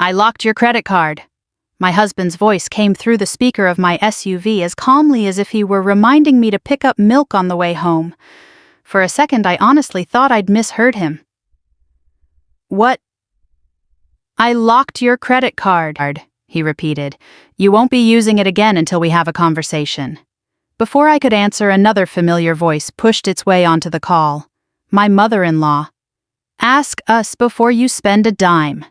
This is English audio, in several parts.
I locked your credit card. My husband's voice came through the speaker of my SUV as calmly as if he were reminding me to pick up milk on the way home. For a second, I honestly thought I'd misheard him. What? I locked your credit card, he repeated. You won't be using it again until we have a conversation. Before I could answer, another familiar voice pushed its way onto the call. My mother-in-law. Ask us before you spend a dime.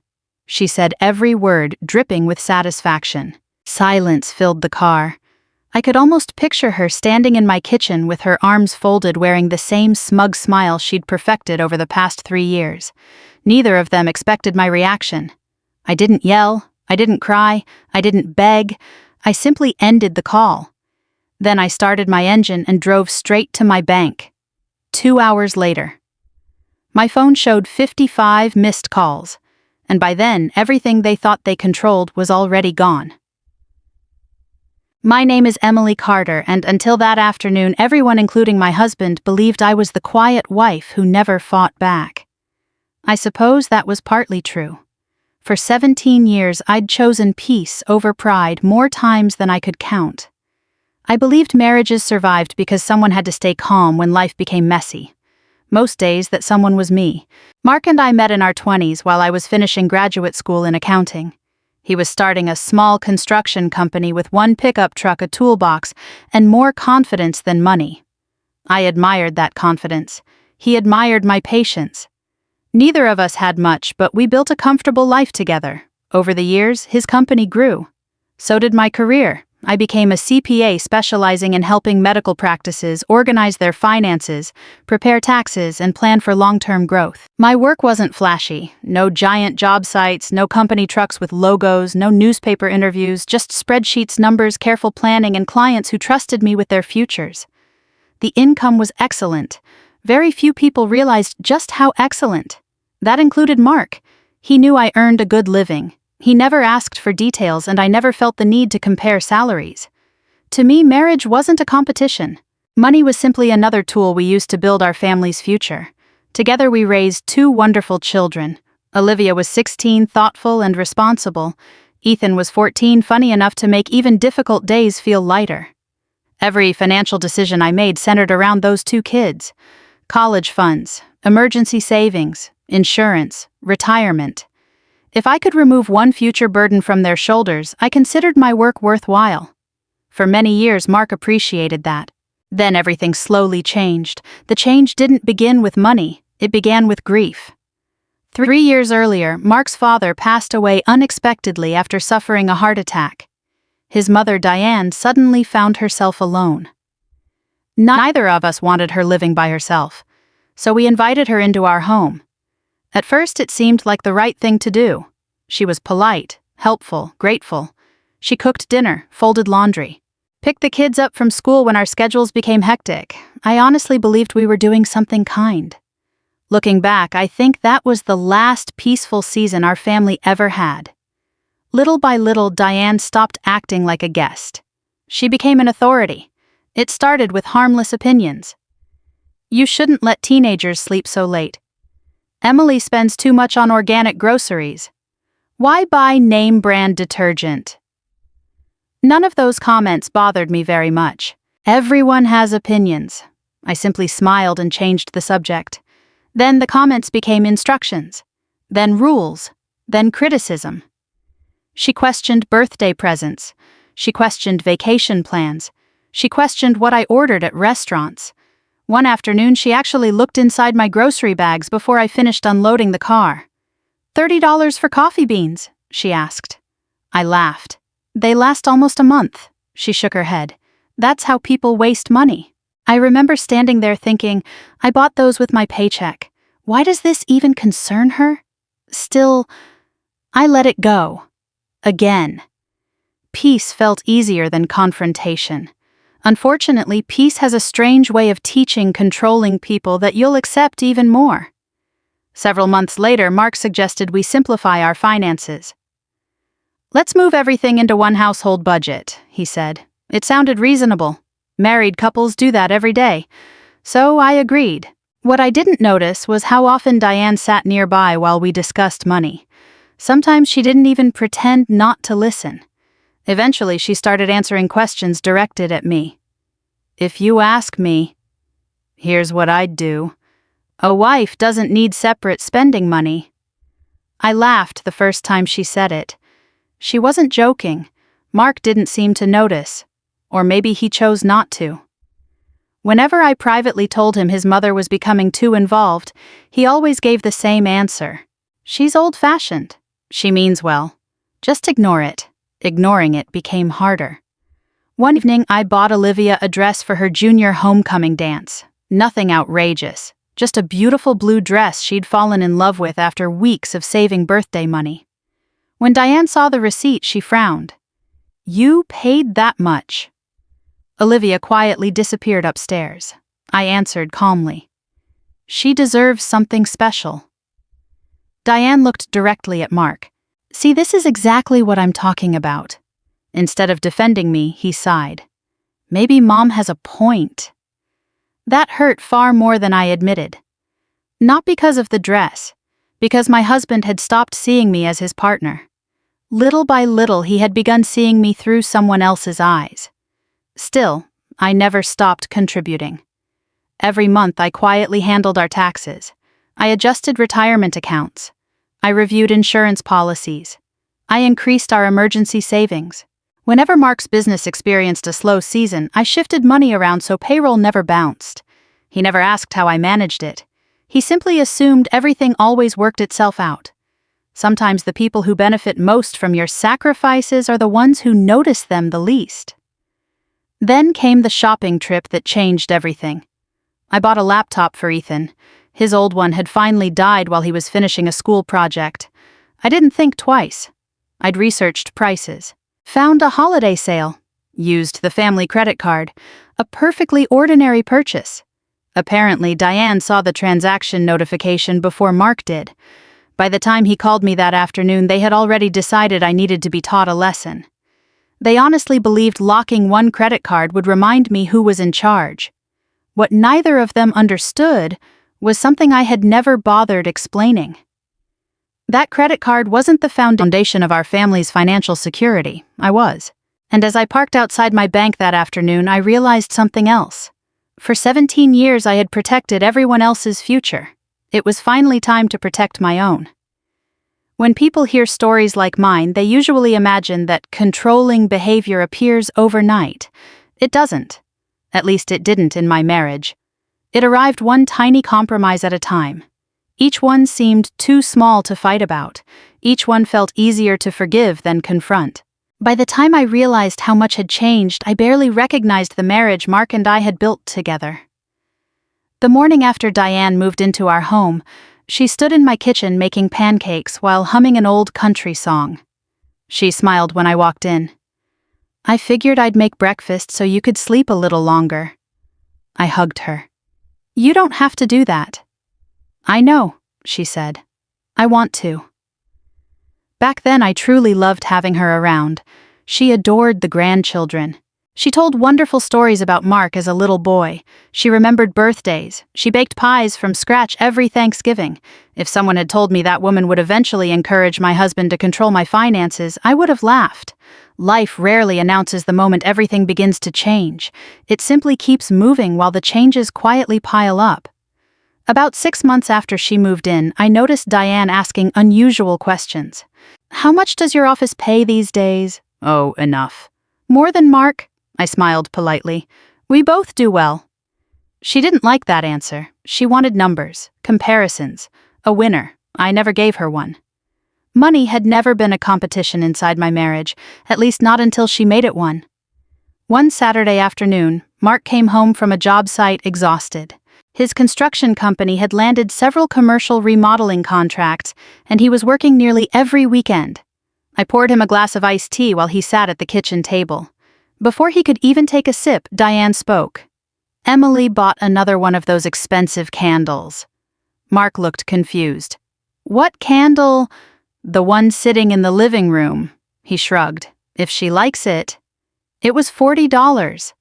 She said every word, dripping with satisfaction. Silence filled the car. I could almost picture her standing in my kitchen with her arms folded, wearing the same smug smile she'd perfected over the past 3 years. Neither of them expected my reaction. I didn't yell, I didn't cry, I didn't beg. I simply ended the call. Then I started my engine and drove straight to my bank. 2 hours later. My phone showed 55 missed calls, and by then everything they thought they controlled was already gone. My name is Emily Carter, and until that afternoon, everyone, including my husband, believed I was the quiet wife who never fought back. I suppose that was partly true. For 17 years, I'd chosen peace over pride more times than I could count. I believed marriages survived because someone had to stay calm when life became messy. Most days that someone was me. Mark and I met in our 20s while I was finishing graduate school in accounting. He was starting a small construction company with one pickup truck, a toolbox, and more confidence than money. I admired that confidence. He admired my patience. Neither of us had much, but we built a comfortable life together. Over the years, his company grew. So did my career. I became a CPA specializing in helping medical practices organize their finances, prepare taxes, and plan for long-term growth. My work wasn't flashy. No giant job sites, no company trucks with logos, no newspaper interviews, just spreadsheets, numbers, careful planning, and clients who trusted me with their futures. The income was excellent. Very few people realized just how excellent. That included Mark. He knew I earned a good living. He never asked for details, and I never felt the need to compare salaries. To me, marriage wasn't a competition. Money was simply another tool we used to build our family's future. Together we raised 2 wonderful children. Olivia was 16, thoughtful and responsible. Ethan was 14, funny enough to make even difficult days feel lighter. Every financial decision I made centered around those 2 kids. College funds, emergency savings, insurance, retirement. If I could remove one future burden from their shoulders, I considered my work worthwhile. For many years, Mark appreciated that. Then everything slowly changed. The change didn't begin with money, it began with grief. 3 years earlier, Mark's father passed away unexpectedly after suffering a heart attack. His mother, Diane, suddenly found herself alone. Neither of us wanted her living by herself, so we invited her into our home. At first, it seemed like the right thing to do. She was polite, helpful, grateful. She cooked dinner, folded laundry, picked the kids up from school when our schedules became hectic. I honestly believed we were doing something kind. Looking back, I think that was the last peaceful season our family ever had. Little by little, Diane stopped acting like a guest. She became an authority. It started with harmless opinions. You shouldn't let teenagers sleep so late. Emily spends too much on organic groceries. Why buy name-brand detergent? None of those comments bothered me very much. Everyone has opinions. I simply smiled and changed the subject. Then the comments became instructions, then rules, then criticism. She questioned birthday presents. She questioned vacation plans. She questioned what I ordered at restaurants. One afternoon, she actually looked inside my grocery bags before I finished unloading the car. $30 for coffee beans, she asked. I laughed. They last almost a month, she shook her head. That's how people waste money. I remember standing there thinking, I bought those with my paycheck. Why does this even concern her? Still, I let it go. Again. Peace felt easier than confrontation. Unfortunately, peace has a strange way of teaching controlling people that you'll accept even more. Several months later, Mark suggested we simplify our finances. Let's move everything into one household budget, he said. It sounded reasonable. Married couples do that every day. So I agreed. What I didn't notice was how often Diane sat nearby while we discussed money. Sometimes she didn't even pretend not to listen. Eventually, she started answering questions directed at me. "If you ask me, here's what I'd do. A wife doesn't need separate spending money." I laughed the first time she said it. She wasn't joking. Mark didn't seem to notice. Or maybe he chose not to. Whenever I privately told him his mother was becoming too involved, he always gave the same answer. "She's old-fashioned. She means well. Just ignore it." Ignoring it became harder. One evening, I bought Olivia a dress for her junior homecoming dance. Nothing outrageous. Just a beautiful blue dress she'd fallen in love with after weeks of saving birthday money. When Diane saw the receipt, she frowned. "You paid that much." Olivia quietly disappeared upstairs. I answered calmly. "She deserves something special." Diane looked directly at Mark. "See, this is exactly what I'm talking about." Instead of defending me, he sighed. "Maybe Mom has a point." That hurt far more than I admitted. Not because of the dress, because my husband had stopped seeing me as his partner. Little by little, he had begun seeing me through someone else's eyes. Still, I never stopped contributing. Every month, I quietly handled our taxes. I adjusted retirement accounts. I reviewed insurance policies. I increased our emergency savings. Whenever Mark's business experienced a slow season, I shifted money around so payroll never bounced. He never asked how I managed it. He simply assumed everything always worked itself out. Sometimes the people who benefit most from your sacrifices are the ones who notice them the least. Then came the shopping trip that changed everything. I bought a laptop for Ethan. His old one had finally died while he was finishing a school project. I didn't think twice. I'd researched prices, found a holiday sale, used the family credit card, a perfectly ordinary purchase. Apparently, Diane saw the transaction notification before Mark did. By the time he called me that afternoon, they had already decided I needed to be taught a lesson. They honestly believed locking one credit card would remind me who was in charge. What neither of them understood was something I had never bothered explaining. That credit card wasn't the foundation of our family's financial security. I was. And as I parked outside my bank that afternoon, I realized something else. For 17 years, I had protected everyone else's future. It was finally time to protect my own. When people hear stories like mine, they usually imagine that controlling behavior appears overnight. It doesn't. At least it didn't in my marriage. It arrived one tiny compromise at a time. Each one seemed too small to fight about. Each one felt easier to forgive than confront. By the time I realized how much had changed, I barely recognized the marriage Mark and I had built together. The morning after Diane moved into our home, she stood in my kitchen making pancakes while humming an old country song. She smiled when I walked in. "I figured I'd make breakfast so you could sleep a little longer." I hugged her. "You don't have to do that." "I know," she said. "I want to." Back then, I truly loved having her around. She adored the grandchildren. She told wonderful stories about Mark as a little boy. She remembered birthdays. She baked pies from scratch every Thanksgiving. If someone had told me that woman would eventually encourage my husband to control my finances, I would have laughed. Life rarely announces the moment everything begins to change. It simply keeps moving while the changes quietly pile up. About 6 months after she moved in, I noticed Diane asking unusual questions. "How much does your office pay these days?" "Oh, enough." "More than Mark?" I smiled politely. "We both do well." She didn't like that answer. She wanted numbers, comparisons, a winner. I never gave her one. Money had never been a competition inside my marriage, at least not until she made it one. One Saturday afternoon, Mark came home from a job site exhausted. His construction company had landed several commercial remodeling contracts, and he was working nearly every weekend. I poured him a glass of iced tea while he sat at the kitchen table. Before he could even take a sip, Diane spoke. "Emily bought another one of those expensive candles." Mark looked confused. "What candle?" "The one sitting in the living room." He shrugged. "If she likes it." "It was $40.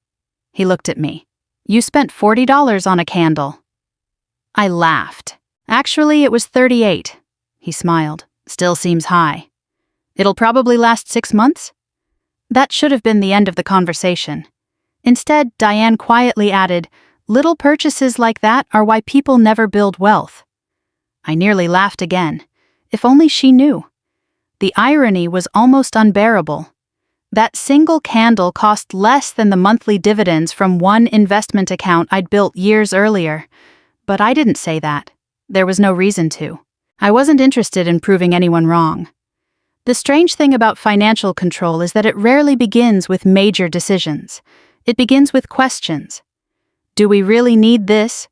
He looked at me. "You spent $40 on a candle." I laughed. "Actually, it was $38. He smiled. Still seems high. It'll probably last 6 months? That should have been the end of the conversation. Instead, Diane quietly added, "Little purchases like that are why people never build wealth." I nearly laughed again. If only she knew. The irony was almost unbearable. That single candle cost less than the monthly dividends from one investment account I'd built years earlier. But I didn't say that. There was no reason to. I wasn't interested in proving anyone wrong. The strange thing about financial control is that it rarely begins with major decisions. It begins with questions. Do we really need this?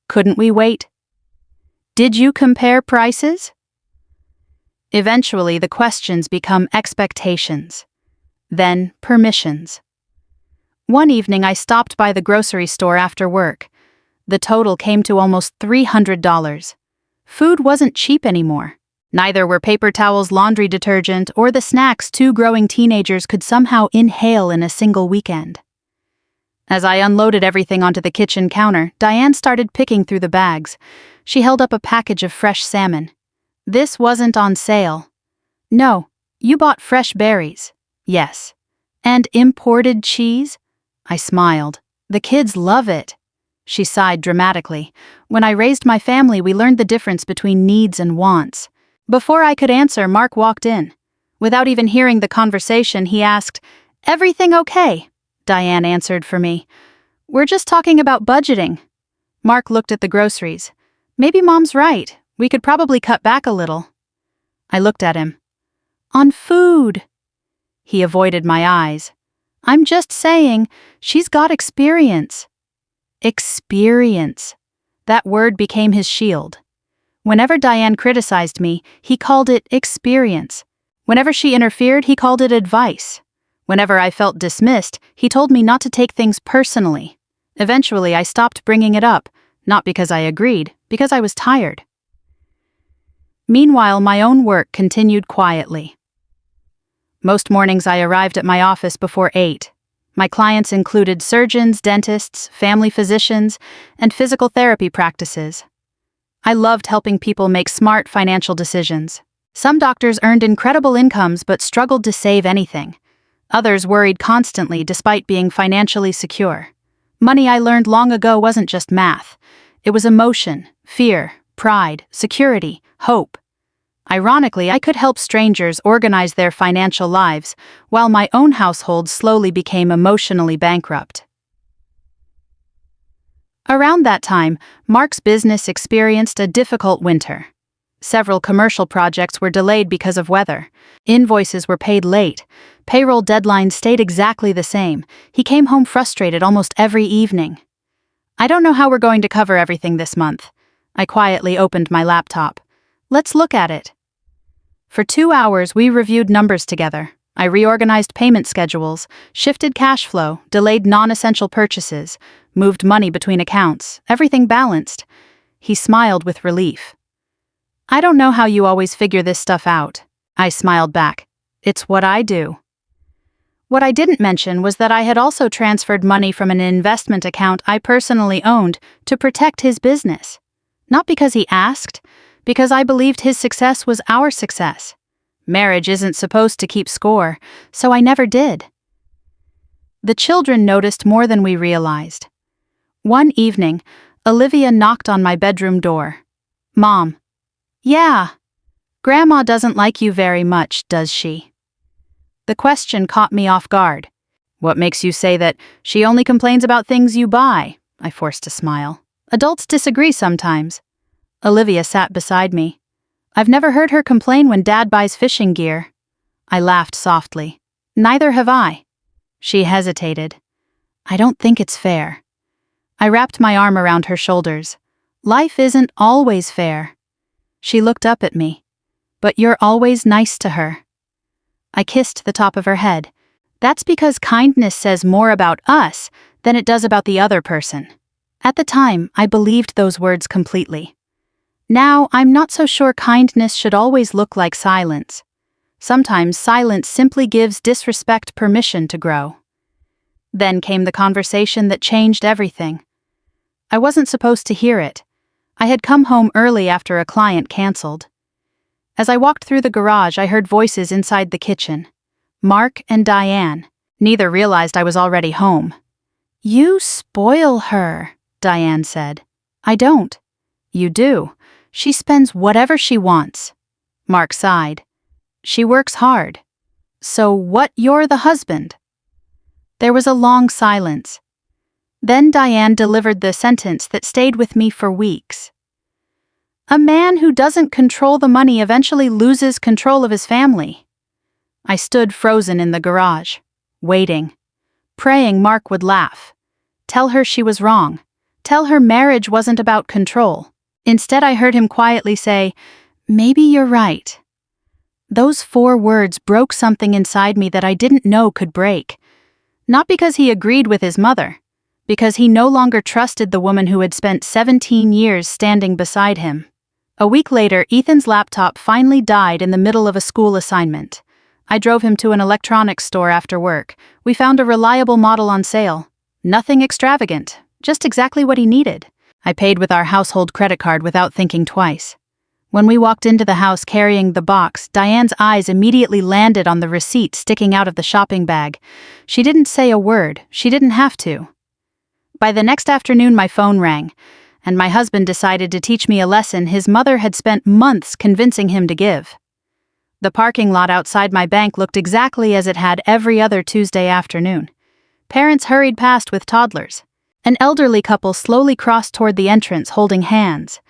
Couldn't we wait? Did you compare prices? Eventually, the questions become expectations. Then, permissions. One evening, I stopped by the grocery store after work. The total came to almost $300. Food wasn't cheap anymore. Neither were paper towels, laundry detergent, or the snacks 2 growing teenagers could somehow inhale in a single weekend. As I unloaded everything onto the kitchen counter, Diane started picking through the bags. She held up a package of fresh salmon. "This wasn't on sale." "No, you bought fresh berries." "Yes." "And imported cheese?" I smiled. "The kids love it." She sighed dramatically. "When I raised my family, we learned the difference between needs and wants." Before I could answer, Mark walked in. Without even hearing the conversation, he asked, "Everything okay?" Diane answered for me. "We're just talking about budgeting." Mark looked at the groceries. "Maybe Mom's right. We could probably cut back a little." I looked at him. "On food." He avoided my eyes. "I'm just saying, she's got experience." Experience. That word became his shield. Whenever Diane criticized me, he called it experience. Whenever she interfered, he called it advice. Whenever I felt dismissed, he told me not to take things personally. Eventually, I stopped bringing it up, not because I agreed, because I was tired. Meanwhile, my own work continued quietly. Most mornings I arrived at my office before 8. My clients included surgeons, dentists, family physicians, and physical therapy practices. I loved helping people make smart financial decisions. Some doctors earned incredible incomes but struggled to save anything. Others worried constantly despite being financially secure. Money, I learned long ago, wasn't just math. It was emotion, fear, pride, security, hope. Ironically, I could help strangers organize their financial lives, while my own household slowly became emotionally bankrupt. Around that time, Mark's business experienced a difficult winter. Several commercial projects were delayed because of weather. Invoices were paid late. Payroll deadlines stayed exactly the same. He came home frustrated almost every evening. "I don't know how we're going to cover everything this month." I quietly opened my laptop. "Let's look at it." For 2 hours, we reviewed numbers together. I reorganized payment schedules, shifted cash flow, delayed non-essential purchases, moved money between accounts, everything balanced. He smiled with relief. "I don't know how you always figure this stuff out." I smiled back. "It's what I do." What I didn't mention was that I had also transferred money from an investment account I personally owned to protect his business. Not because he asked, because I believed his success was our success. Marriage isn't supposed to keep score, so I never did. The children noticed more than we realized. One evening, Olivia knocked on my bedroom door. "Mom." "Yeah." "Grandma doesn't like you very much, does she?" The question caught me off guard. "What makes you say that she only complains about things you buy?" I forced a smile. "Adults disagree sometimes." Olivia sat beside me. "I've never heard her complain when Dad buys fishing gear." I laughed softly. "Neither have I." She hesitated. "I don't think it's fair." I wrapped my arm around her shoulders. "Life isn't always fair." She looked up at me. "But you're always nice to her." I kissed the top of her head. "That's because kindness says more about us than it does about the other person." At the time, I believed those words completely. Now, I'm not so sure kindness should always look like silence. Sometimes silence simply gives disrespect permission to grow. Then came the conversation that changed everything. I wasn't supposed to hear it. I had come home early after a client canceled. As I walked through the garage, I heard voices inside the kitchen. Mark and Diane. Neither realized I was already home. "You spoil her," Diane said. "I don't." "You do. She spends whatever she wants." Mark sighed. "She works hard." "So what, you're the husband?" There was a long silence. Then Diane delivered the sentence that stayed with me for weeks. "A man who doesn't control the money eventually loses control of his family." I stood frozen in the garage, waiting, praying Mark would laugh. Tell her she was wrong. Tell her marriage wasn't about control. Instead, I heard him quietly say, "Maybe you're right." Those 4 words broke something inside me that I didn't know could break. Not because he agreed with his mother, because he no longer trusted the woman who had spent 17 years standing beside him. A week later, Ethan's laptop finally died in the middle of a school assignment. I drove him to an electronics store after work. We found a reliable model on sale. Nothing extravagant, just exactly what he needed. I paid with our household credit card without thinking twice. When we walked into the house carrying the box, Diane's eyes immediately landed on the receipt sticking out of the shopping bag. She didn't say a word. She didn't have to. By the next afternoon, my phone rang, and my husband decided to teach me a lesson his mother had spent months convincing him to give. The parking lot outside my bank looked exactly as it had every other Tuesday afternoon. Parents hurried past with toddlers. An elderly couple slowly crossed toward the entrance holding hands.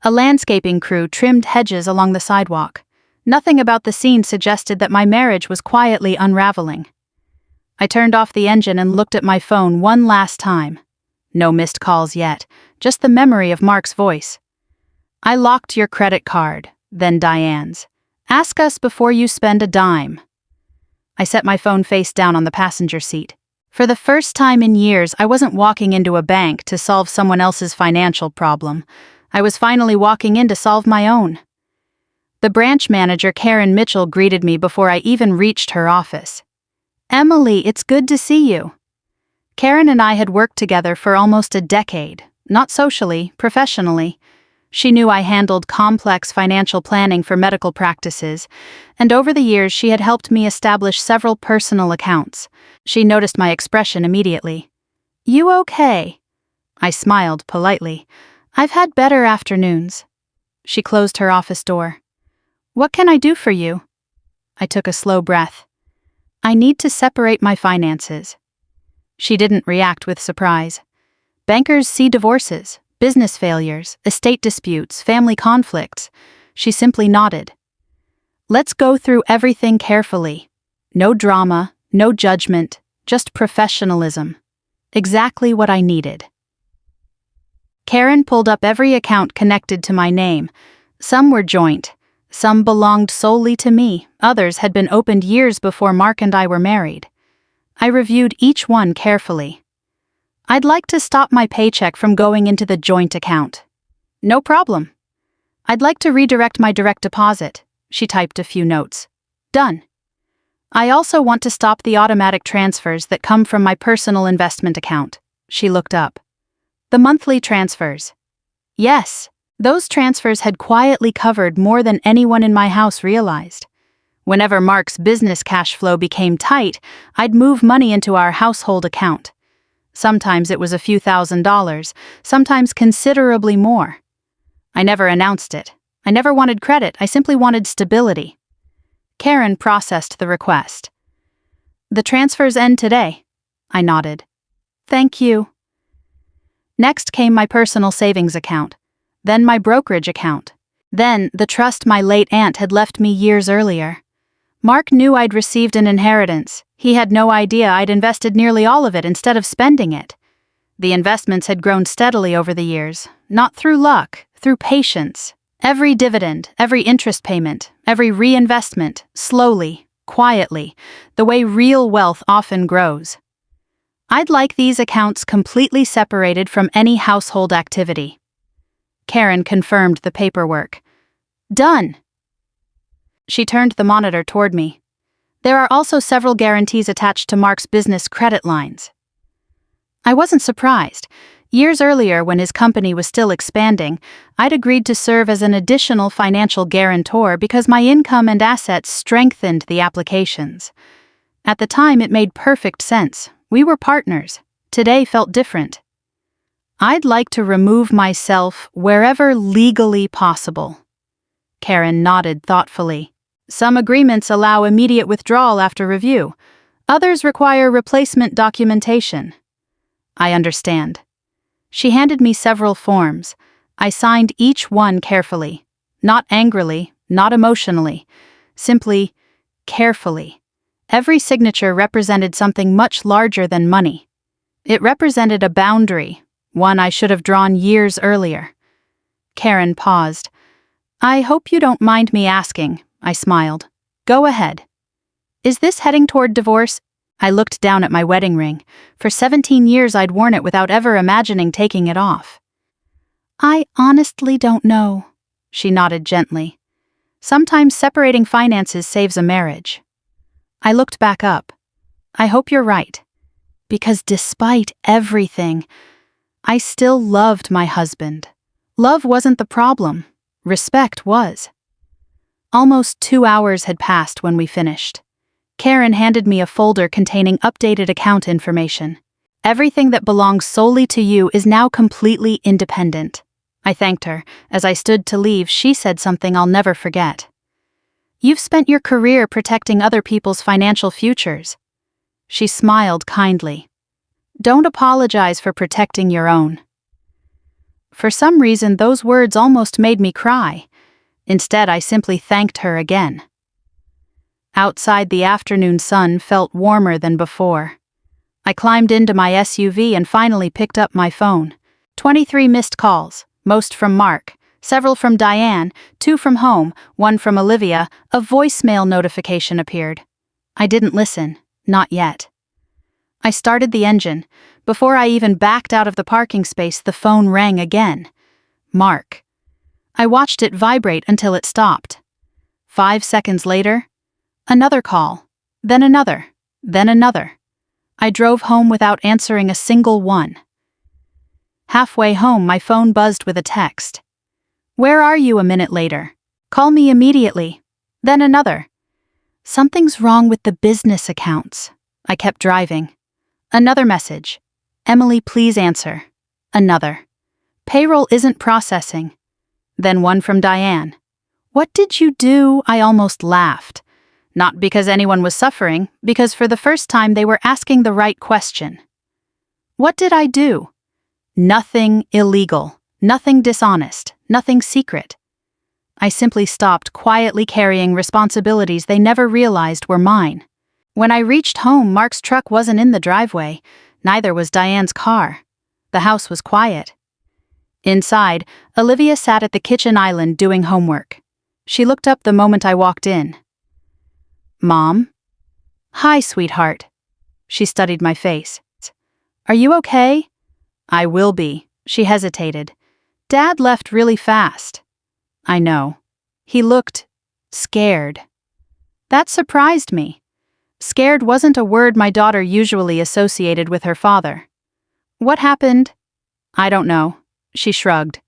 A landscaping crew trimmed hedges along the sidewalk. Nothing about the scene suggested that my marriage was quietly unraveling. I turned off the engine and looked at my phone one last time. No missed calls yet, just the memory of Mark's voice. "I locked your credit card," then Diane's. "Ask us before you spend a dime." I set my phone face down on the passenger seat. For the first time in years, I wasn't walking into a bank to solve someone else's financial problem. I was finally walking in to solve my own. The branch manager, Karen Mitchell, greeted me before I even reached her office. "Emily, it's good to see you." Karen and I had worked together for almost a decade, not socially, professionally. She knew I handled complex financial planning for medical practices, and over the years she had helped me establish several personal accounts. She noticed my expression immediately. "You okay?" I smiled politely. "I've had better afternoons." She closed her office door. "What can I do for you?" I took a slow breath. "I need to separate my finances." She didn't react with surprise. Bankers see divorces, business failures, estate disputes, family conflicts. She simply nodded. "Let's go through everything carefully. No drama, no judgment, just professionalism." Exactly what I needed. Karen pulled up every account connected to my name. Some were joint. Some belonged solely to me. Others had been opened years before Mark and I were married. I reviewed each one carefully. "I'd like to stop my paycheck from going into the joint account." "No problem." "I'd like to redirect my direct deposit." She typed a few notes. "Done." "I also want to stop the automatic transfers that come from my personal investment account." She looked up. "The monthly transfers." Yes, those transfers had quietly covered more than anyone in my house realized. Whenever Mark's business cash flow became tight, I'd move money into our household account. Sometimes it was a few $1,000s, sometimes considerably more. I never announced it. I never wanted credit, I simply wanted stability. Karen processed the request. "The transfers end today." I nodded. "Thank you." Next came my personal savings account, then my brokerage account, then the trust my late aunt had left me years earlier. Mark knew I'd received an inheritance. He had no idea I'd invested nearly all of it instead of spending it. The investments had grown steadily over the years, not through luck, through patience. Every dividend, every interest payment, every reinvestment, slowly, quietly, the way real wealth often grows. I'd like these accounts completely separated from any household activity. Karen confirmed the paperwork. "Done." She turned the monitor toward me. "There are also several guarantees attached to Mark's business credit lines." I wasn't surprised. Years earlier, when his company was still expanding, I'd agreed to serve as an additional financial guarantor because my income and assets strengthened the applications. At the time, it made perfect sense. We were partners. Today felt different. I'd like to remove myself wherever legally possible. Karen nodded thoughtfully. Some agreements allow immediate withdrawal after review. Others require replacement documentation. I understand. She handed me several forms. I signed each one carefully. Not angrily, not emotionally. Simply, carefully. Every signature represented something much larger than money. It represented a boundary, one I should have drawn years earlier. Karen paused. I hope you don't mind me asking, I smiled. Go ahead. Is this heading toward divorce? I looked down at my wedding ring. For 17 years I'd worn it without ever imagining taking it off. I honestly don't know, she nodded gently. Sometimes separating finances saves a marriage. I looked back up. I hope you're right. Because despite everything, I still loved my husband. Love wasn't the problem. Respect was. Almost 2 hours had passed when we finished. Karen handed me a folder containing updated account information. Everything that belongs solely to you is now completely independent. I thanked her. As I stood to leave, she said something I'll never forget. You've spent your career protecting other people's financial futures. She smiled kindly. Don't apologize for protecting your own. For some reason, those words almost made me cry. Instead, I simply thanked her again. Outside, the afternoon sun felt warmer than before. I climbed into my SUV and finally picked up my phone. 23 missed calls, most from Mark, several from Diane, 2 from home, 1 from Olivia. A voicemail notification appeared. I didn't listen, not yet. I started the engine. Before I even backed out of the parking space, the phone rang again. Mark. I watched it vibrate until it stopped. 5 seconds later, another call, then another, then another. I drove home without answering a single one. Halfway home, my phone buzzed with a text. Where are you? A minute later. Call me immediately. Then another. Something's wrong with the business accounts. I kept driving. Another message. Emily, please answer. Another. Payroll isn't processing. Then one from Diane. What did you do? I almost laughed. Not because anyone was suffering, because for the first time they were asking the right question. What did I do? Nothing illegal, nothing dishonest, nothing secret. I simply stopped quietly carrying responsibilities they never realized were mine. When I reached home, Mark's truck wasn't in the driveway, neither was Diane's car. The house was quiet. Inside, Olivia sat at the kitchen island doing homework. She looked up the moment I walked in. Mom? Hi, sweetheart. She studied my face. Are you okay? I will be. She hesitated. Dad left really fast. I know. He looked scared. That surprised me. Scared wasn't a word my daughter usually associated with her father. What happened? I don't know. She shrugged.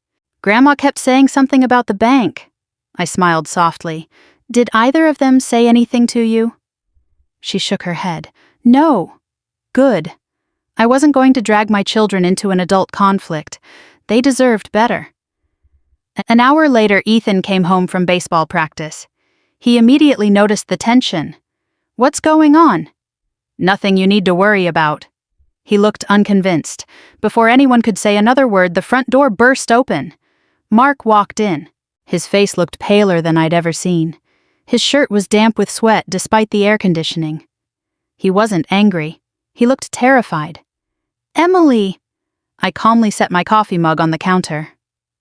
Grandma kept saying something about the bank. I smiled softly. Did either of them say anything to you? She shook her head. No. Good. I wasn't going to drag my children into an adult conflict. They deserved better. An hour later, Ethan came home from baseball practice. He immediately noticed the tension. What's going on? Nothing you need to worry about. He looked unconvinced. Before anyone could say another word, the front door burst open. Mark walked in. His face looked paler than I'd ever seen. His shirt was damp with sweat despite the air conditioning. He wasn't angry. He looked terrified. Emily! I calmly set my coffee mug on the counter.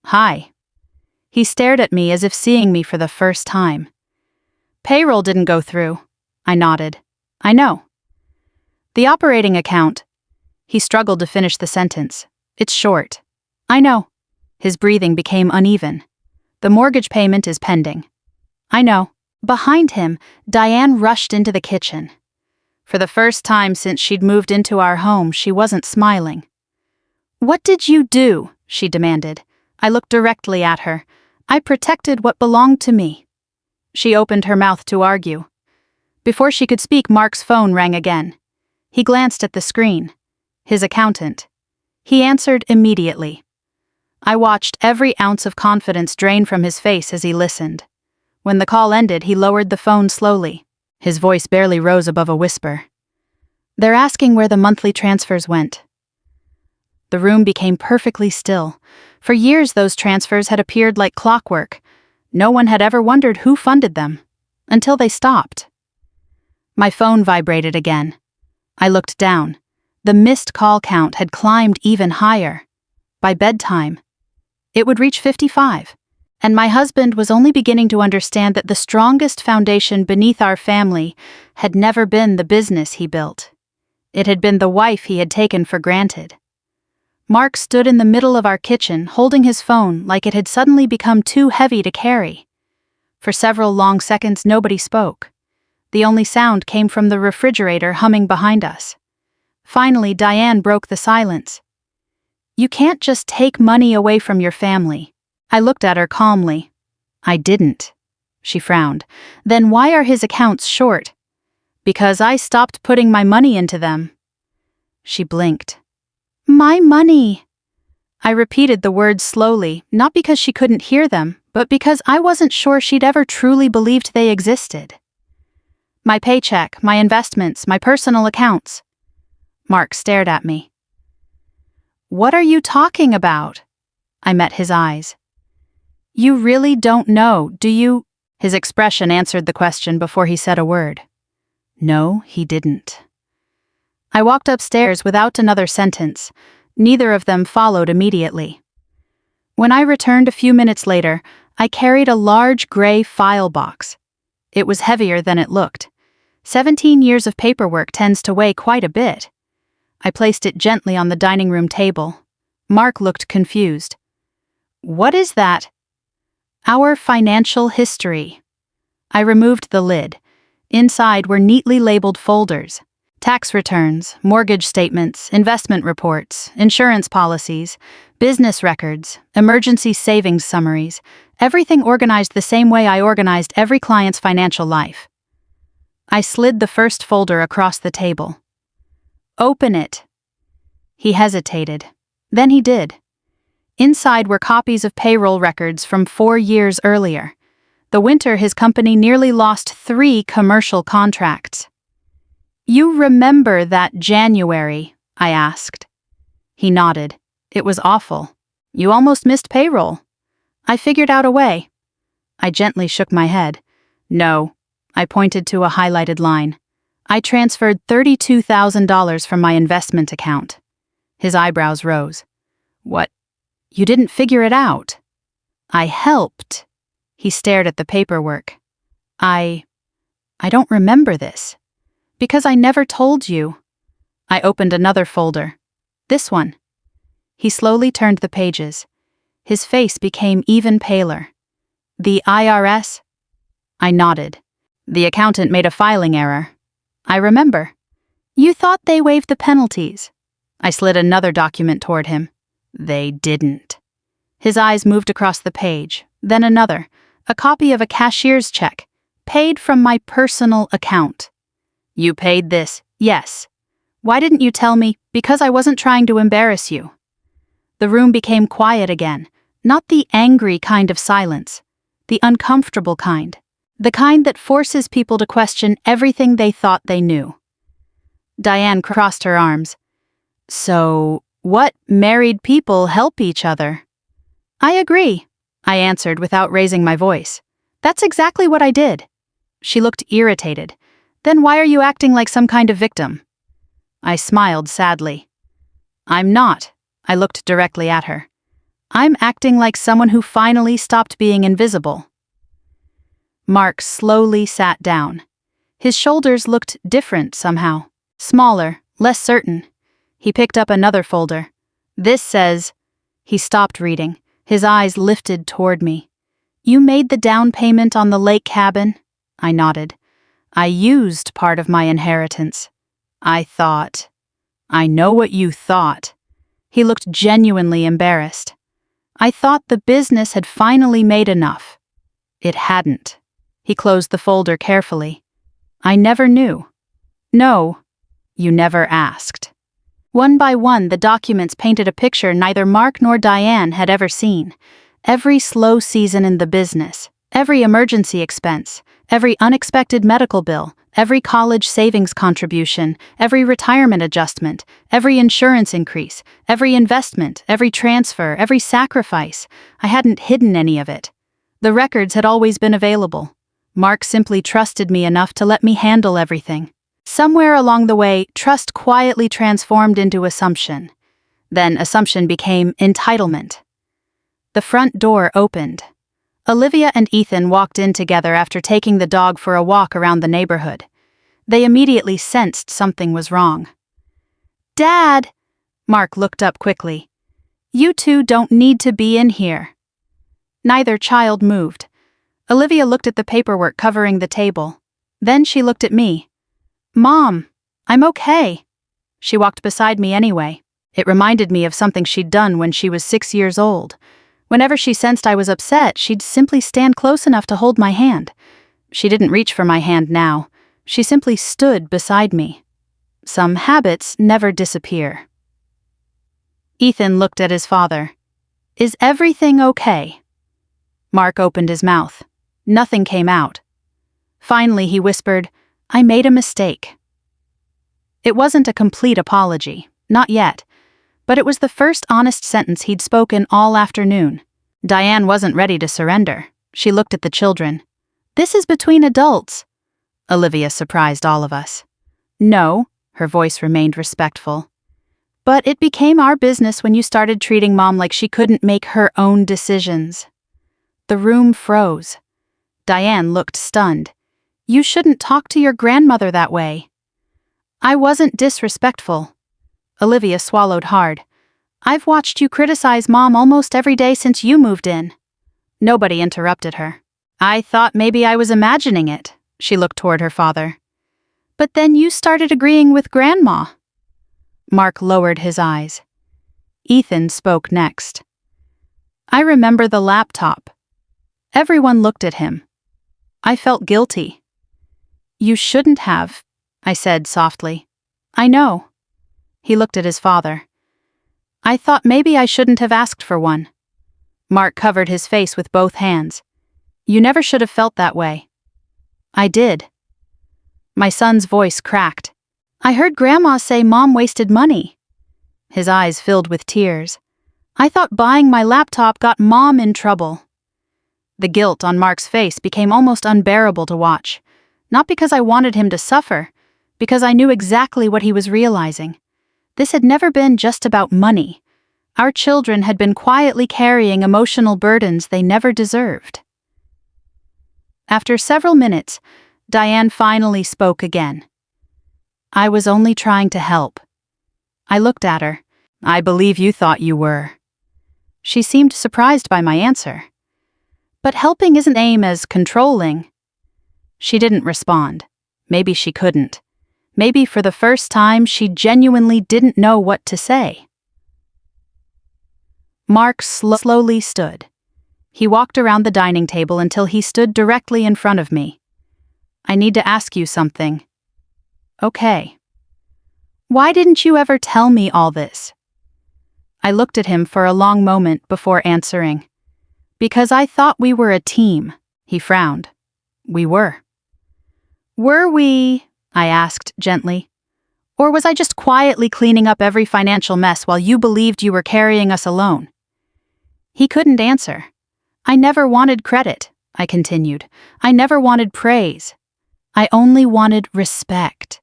Hi. He stared at me as if seeing me for the first time. Payroll didn't go through. I nodded. I know. The operating account. He struggled to finish the sentence. It's short. I know. His breathing became uneven. The mortgage payment is pending. I know. Behind him, Diane rushed into the kitchen. For the first time since she'd moved into our home, she wasn't smiling. "What did you do?" she demanded. I looked directly at her. "I protected what belonged to me." She opened her mouth to argue. Before she could speak, Mark's phone rang again. He glanced at the screen. His accountant. He answered immediately. I watched every ounce of confidence drain from his face as he listened. When the call ended, he lowered the phone slowly. His voice barely rose above a whisper. "They're asking where the monthly transfers went." The room became perfectly still. For years, those transfers had appeared like clockwork. No one had ever wondered who funded them, until they stopped. My phone vibrated again. I looked down. The missed call count had climbed even higher. By bedtime, it would reach 55. And my husband was only beginning to understand that the strongest foundation beneath our family had never been the business he built. It had been the wife he had taken for granted. Mark stood in the middle of our kitchen, holding his phone like it had suddenly become too heavy to carry. For several long seconds, nobody spoke. The only sound came from the refrigerator humming behind us. Finally, Diane broke the silence. "You can't just take money away from your family." I looked at her calmly. "I didn't." She frowned. "Then why are his accounts short?" "Because I stopped putting my money into them." She blinked. "My money." I repeated the words slowly, not because she couldn't hear them, but because I wasn't sure she'd ever truly believed they existed. "My paycheck, my investments, my personal accounts." Mark stared at me. "What are you talking about?" I met his eyes. "You really don't know, do you?" His expression answered the question before he said a word. No, he didn't. I walked upstairs without another sentence. Neither of them followed immediately. When I returned a few minutes later, I carried a large gray file box. It was heavier than it looked. 17 years of paperwork tends to weigh quite a bit. I placed it gently on the dining room table. Mark looked confused. "What is that?" "Our financial history." I removed the lid. Inside were neatly labeled folders. Tax returns, mortgage statements, investment reports, insurance policies, business records, emergency savings summaries, everything organized the same way I organized every client's financial life. I slid the first folder across the table. "Open it." He hesitated. Then he did. Inside were copies of payroll records from 4 years earlier. The winter his company nearly lost 3 commercial contracts. "You remember that January?" I asked. He nodded. "It was awful. You almost missed payroll." "I figured out a way." I gently shook my head. "No." I pointed to a highlighted line. "I transferred $32,000 from my investment account." His eyebrows rose. "What? You didn't figure it out?" "I helped." He stared at the paperwork. I don't remember this." "Because I never told you." I opened another folder. "This one." He slowly turned the pages. His face became even paler. "The IRS?" I nodded. "The accountant made a filing error." "I remember." "You thought they waived the penalties." I slid another document toward him. "They didn't." His eyes moved across the page, then another, a copy of a cashier's check, paid from my personal account. "You paid this?" "Yes." "Why didn't you tell me?" "Because I wasn't trying to embarrass you." The room became quiet again, not the angry kind of silence, the uncomfortable kind, the kind that forces people to question everything they thought they knew. Diane crossed her arms. "So, what married people help each other?" "I agree," I answered without raising my voice. "That's exactly what I did." She looked irritated. "Then why are you acting like some kind of victim?" I smiled sadly. "I'm not." I looked directly at her. "I'm acting like someone who finally stopped being invisible." Mark slowly sat down. His shoulders looked different somehow. Smaller, less certain. He picked up another folder. "This says..." He stopped reading. His eyes lifted toward me. "You made the down payment on the lake cabin?" I nodded. "I used part of my inheritance." I thought. "I know what you thought." He looked genuinely embarrassed. I thought the business had finally made enough. It hadn't. He closed the folder carefully. I never knew. No, you never asked. One by one, the documents painted a picture neither Mark nor Diane had ever seen. Every slow season in the business, every emergency expense, every unexpected medical bill, every college savings contribution, every retirement adjustment, every insurance increase, every investment, every transfer, every sacrifice. I hadn't hidden any of it. The records had always been available. Mark simply trusted me enough to let me handle everything. Somewhere along the way, trust quietly transformed into assumption. Then assumption became entitlement. The front door opened. Olivia and Ethan walked in together after taking the dog for a walk around the neighborhood. They immediately sensed something was wrong. "Dad!" Mark looked up quickly. "You two don't need to be in here." Neither child moved. Olivia looked at the paperwork covering the table. Then she looked at me. "Mom, I'm okay." She walked beside me anyway. It reminded me of something she'd done when she was 6 years old. Whenever she sensed I was upset, she'd simply stand close enough to hold my hand. She didn't reach for my hand now. She simply stood beside me. Some habits never disappear. Ethan looked at his father. "Is everything okay?" Mark opened his mouth. Nothing came out. Finally, he whispered, "I made a mistake." It wasn't a complete apology, not yet, but it was the first honest sentence he'd spoken all afternoon. Diane wasn't ready to surrender. She looked at the children. "This is between adults." Olivia surprised all of us. "No," her voice remained respectful. "But it became our business when you started treating Mom like she couldn't make her own decisions." The room froze. Diane looked stunned. "You shouldn't talk to your grandmother that way." "I wasn't disrespectful." Olivia swallowed hard. "I've watched you criticize Mom almost every day since you moved in." Nobody interrupted her. "I thought maybe I was imagining it." She looked toward her father. "But then you started agreeing with Grandma." Mark lowered his eyes. Ethan spoke next. "I remember the laptop." Everyone looked at him. I felt guilty. "You shouldn't have," I said softly. "I know." He looked at his father. "I thought maybe I shouldn't have asked for one." Mark covered his face with both hands. "You never should have felt that way." "I did." My son's voice cracked. "I heard Grandma say Mom wasted money." His eyes filled with tears. "I thought buying my laptop got Mom in trouble." The guilt on Mark's face became almost unbearable to watch. Not because I wanted him to suffer, because I knew exactly what he was realizing. This had never been just about money. Our children had been quietly carrying emotional burdens they never deserved. After several minutes, Diane finally spoke again. "I was only trying to help." I looked at her. "I believe you thought you were." She seemed surprised by my answer. "But helping isn't the same as controlling." She didn't respond. Maybe she couldn't. Maybe for the first time she genuinely didn't know what to say. Mark slowly stood. He walked around the dining table until he stood directly in front of me. "I need to ask you something." "Okay." "Why didn't you ever tell me all this?" I looked at him for a long moment before answering. "Because I thought we were a team." He frowned. "We were." "Were we?" I asked gently. "Or was I just quietly cleaning up every financial mess while you believed you were carrying us alone?" He couldn't answer. "I never wanted credit," I continued. "I never wanted praise. I only wanted respect."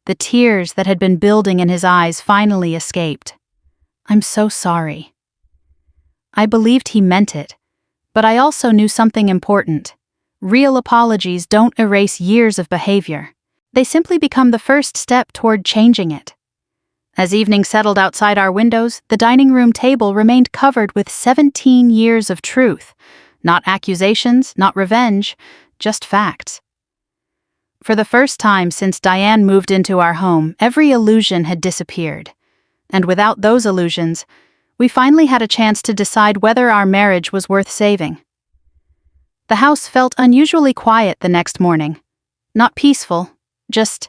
The tears that had been building in his eyes finally escaped. "I'm so sorry." I believed he meant it, but I also knew something important. Real apologies don't erase years of behavior. They simply become the first step toward changing it. As evening settled outside our windows, the dining room table remained covered with 17 years of truth. Not accusations, not revenge, just facts. For the first time since Diane moved into our home, every illusion had disappeared. And without those illusions, we finally had a chance to decide whether our marriage was worth saving. The house felt unusually quiet the next morning. Not peaceful, just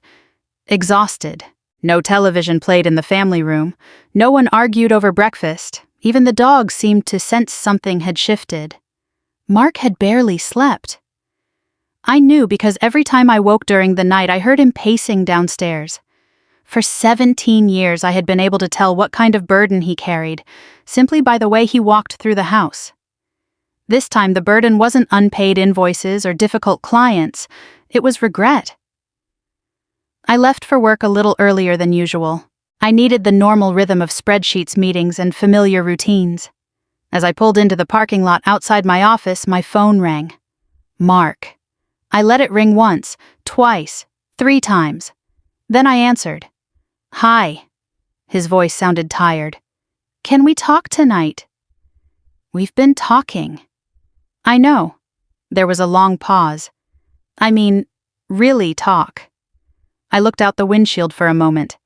exhausted. No television played in the family room. No one argued over breakfast. Even the dog seemed to sense something had shifted. Mark had barely slept. I knew because every time I woke during the night I heard him pacing downstairs. For 17 years I had been able to tell what kind of burden he carried, simply by the way he walked through the house. This time the burden wasn't unpaid invoices or difficult clients, it was regret. I left for work a little earlier than usual. I needed the normal rhythm of spreadsheets, meetings, and familiar routines. As I pulled into the parking lot outside my office, my phone rang. Mark. I let it ring once, twice, 3 times. Then I answered. Hi. His voice sounded tired. Can we talk tonight? We've been talking. I know. There was a long pause. I mean, really talk. I looked out the windshield for a moment.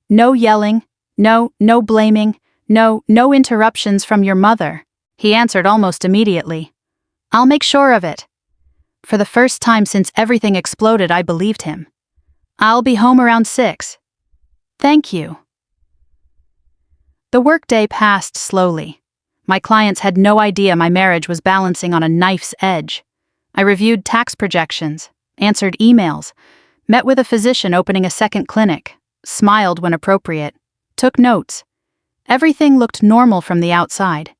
No yelling, no blaming, no interruptions from your mother. He answered almost immediately. I'll make sure of it. For the first time since everything exploded, I believed him. I'll be home around 6. Thank you. The workday passed slowly. My clients had no idea my marriage was balancing on a knife's edge. I reviewed tax projections, answered emails, met with a physician opening a second clinic, smiled when appropriate, took notes. Everything looked normal from the outside.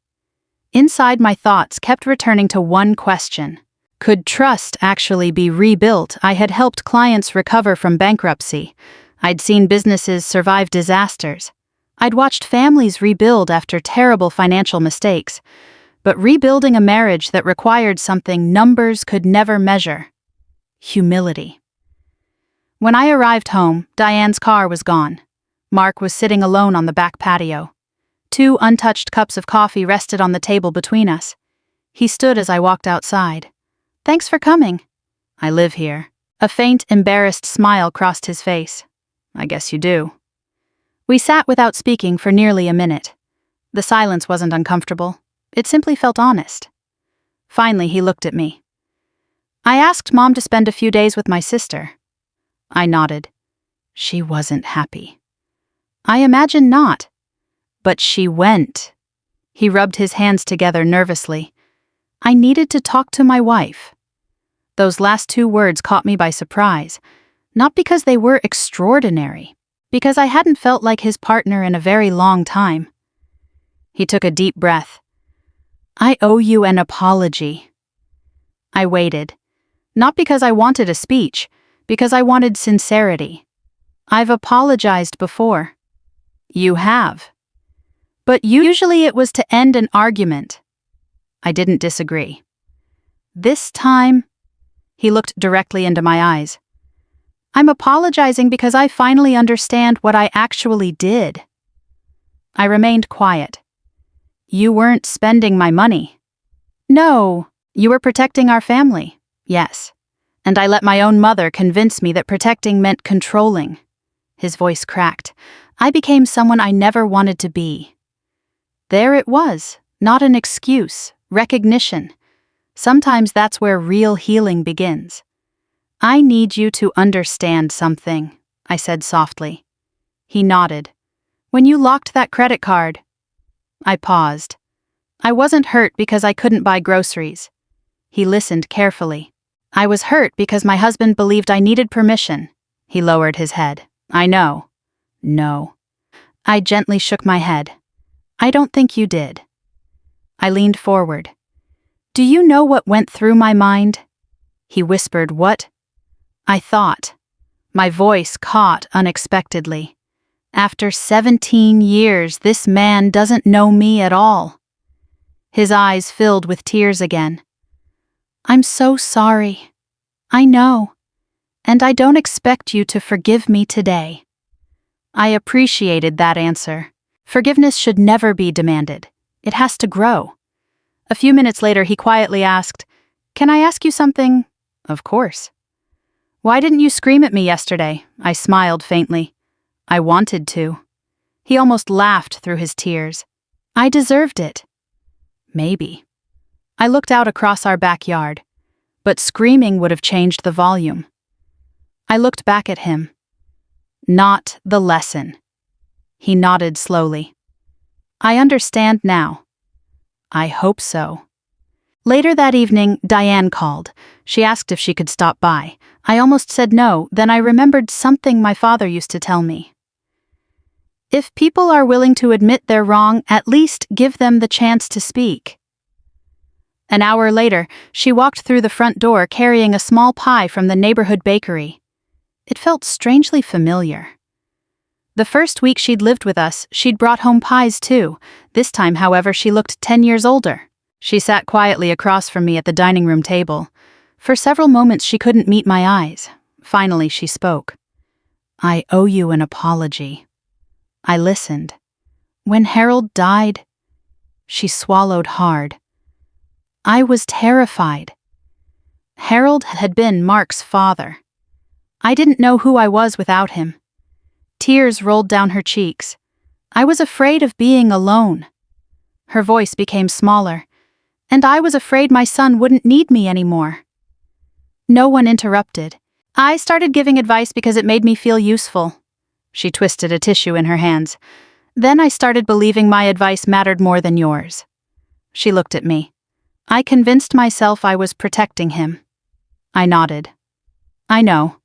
Inside, my thoughts kept returning to one question. Could trust actually be rebuilt? I had helped clients recover from bankruptcy. I'd seen businesses survive disasters. I'd watched families rebuild after terrible financial mistakes. But rebuilding a marriage that required something numbers could never measure. Humility. When I arrived home, Diane's car was gone. Mark was sitting alone on the back patio. 2 untouched cups of coffee rested on the table between us. He stood as I walked outside. Thanks for coming. I live here. A faint, embarrassed smile crossed his face. I guess you do. We sat without speaking for nearly a minute. The silence wasn't uncomfortable. It simply felt honest. Finally, he looked at me. I asked Mom to spend a few days with my sister. I nodded. She wasn't happy. I imagine not. But she went. He rubbed his hands together nervously. I needed to talk to my wife. Those last 2 words caught me by surprise, not because they were extraordinary, because I hadn't felt like his partner in a very long time. He took a deep breath. I owe you an apology. I waited, not because I wanted a speech, because I wanted sincerity. I've apologized before. You have. But usually it was to end an argument. I didn't disagree. This time, he looked directly into my eyes. I'm apologizing because I finally understand what I actually did. I remained quiet. You weren't spending my money. No, you were protecting our family. Yes. And I let my own mother convince me that protecting meant controlling. His voice cracked. I became someone I never wanted to be. There it was, not an excuse, recognition. Sometimes that's where real healing begins. I need you to understand something, I said softly. He nodded. When you locked that credit card. I paused. I wasn't hurt because I couldn't buy groceries. He listened carefully. I was hurt because my husband believed I needed permission. He lowered his head. I know. No. I gently shook my head. I don't think you did. I leaned forward. Do you know what went through my mind? He whispered, what? I thought. My voice caught unexpectedly. After 17 years, this man doesn't know me at all. His eyes filled with tears again. I'm so sorry. I know. And I don't expect you to forgive me today. I appreciated that answer. Forgiveness should never be demanded. It has to grow. A few minutes later, he quietly asked, Can I ask you something? Of course. Why didn't you scream at me yesterday? I smiled faintly. I wanted to. He almost laughed through his tears. I deserved it. Maybe. I looked out across our backyard, but screaming would have changed the volume. I looked back at him. Not the lesson. He nodded slowly. I understand now. I hope so. Later that evening, Diane called. She asked if she could stop by. I almost said no, then I remembered something my father used to tell me. If people are willing to admit they're wrong, at least give them the chance to speak. An hour later, she walked through the front door carrying a small pie from the neighborhood bakery. It felt strangely familiar. The first week she'd lived with us, she'd brought home pies too. This time, however, she looked 10 years older. She sat quietly across from me at the dining room table. For several moments she couldn't meet my eyes. Finally she spoke. I owe you an apology. I listened. When Harold died, she swallowed hard. I was terrified. Harold had been Mark's father. I didn't know who I was without him. Tears rolled down her cheeks. I was afraid of being alone. Her voice became smaller, and I was afraid my son wouldn't need me anymore. No one interrupted. I started giving advice because it made me feel useful. She twisted a tissue in her hands. Then I started believing my advice mattered more than yours. She looked at me. I convinced myself I was protecting him. I nodded. I know.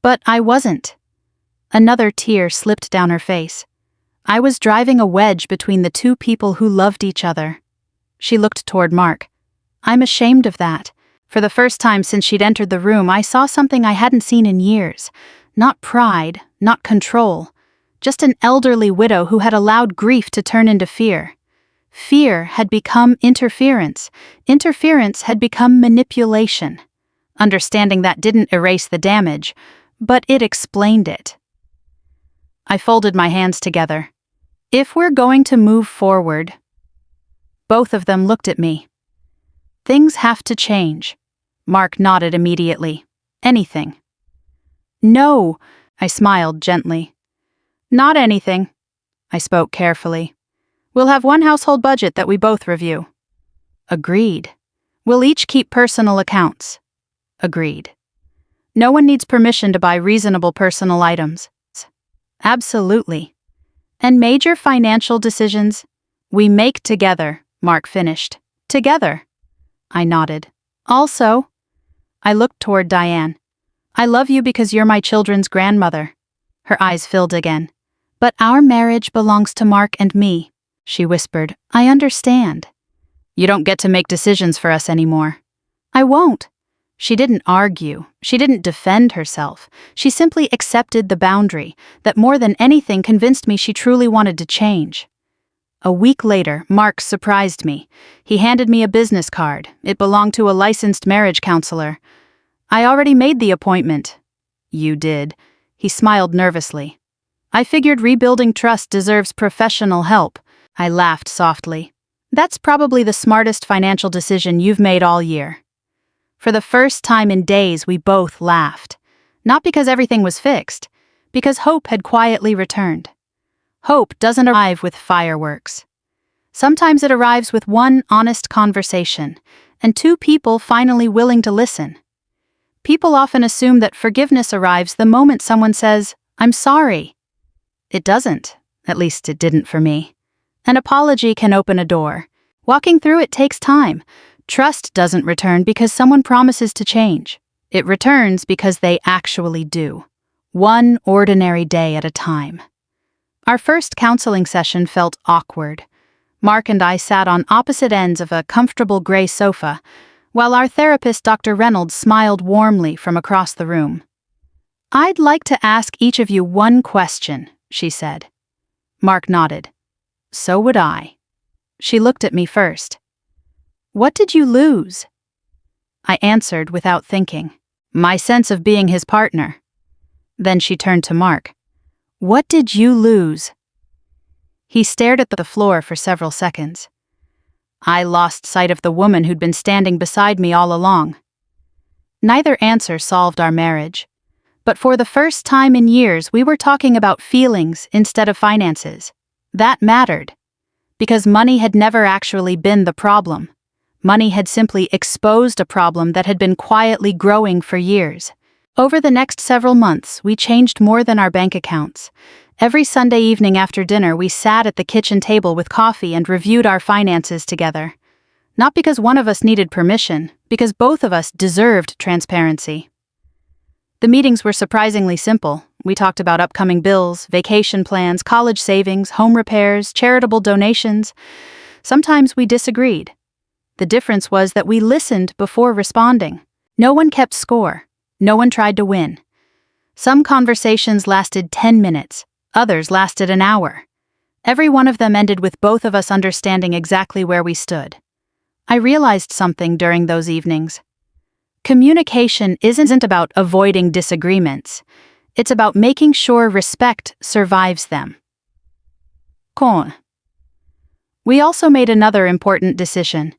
But I wasn't. Another tear slipped down her face. I was driving a wedge between the two people who loved each other. She looked toward Mark. I'm ashamed of that. For the first time since she'd entered the room, I saw something I hadn't seen in years. Not pride, not control. Just an elderly widow who had allowed grief to turn into fear. Fear had become interference. Interference had become manipulation. Understanding that didn't erase the damage, but it explained it. I folded my hands together. If we're going to move forward... Both of them looked at me. Things have to change. Mark nodded immediately. Anything. No, I smiled gently. Not anything. I spoke carefully. We'll have one household budget that we both review. Agreed. We'll each keep personal accounts. Agreed. No one needs permission to buy reasonable personal items. Absolutely. And major financial decisions, we make together, Mark finished. Together. I nodded. Also, I looked toward Diane. I love you because you're my children's grandmother. Her eyes filled again. But our marriage belongs to Mark and me, she whispered. I understand. You don't get to make decisions for us anymore. I won't. She didn't argue. She didn't defend herself. She simply accepted the boundary that more than anything convinced me she truly wanted to change. A week later, Mark surprised me. He handed me a business card. It belonged to a licensed marriage counselor. I already made the appointment. You did. He smiled nervously. I figured rebuilding trust deserves professional help. I laughed softly. That's probably the smartest financial decision you've made all year. For the first time in days, we both laughed. Not because everything was fixed, because hope had quietly returned. Hope doesn't arrive with fireworks. Sometimes it arrives with one honest conversation, and two people finally willing to listen. People often assume that forgiveness arrives the moment someone says, "I'm sorry." It doesn't. At least it didn't for me. An apology can open a door. Walking through it takes time. Trust doesn't return because someone promises to change. It returns because they actually do. One ordinary day at a time. Our first counseling session felt awkward. Mark and I sat on opposite ends of a comfortable gray sofa, while our therapist, Dr. Reynolds, smiled warmly from across the room. I'd like to ask each of you one question, she said. Mark nodded. So would I. She looked at me first. What did you lose? I answered without thinking. My sense of being his partner. Then she turned to Mark. What did you lose? He stared at the floor for several seconds. I lost sight of the woman who'd been standing beside me all along. Neither answer solved our marriage, But for the first time in years, we were talking about feelings instead of finances. That mattered. Because money had never actually been the problem. Money had simply exposed a problem that had been quietly growing for years. Over the next several months, we changed more than our bank accounts. Every Sunday evening after dinner, we sat at the kitchen table with coffee and reviewed our finances together. Not because one of us needed permission, because both of us deserved transparency. The meetings were surprisingly simple. We talked about upcoming bills, vacation plans, college savings, home repairs, charitable donations. Sometimes we disagreed. The difference was that we listened before responding. No one kept score. No one tried to win. Some conversations lasted 10 minutes. Others lasted an hour. Every one of them ended with both of us understanding exactly where we stood. I realized something during those evenings. Communication isn't about avoiding disagreements. It's about making sure respect survives them. Con. We also made another important decision.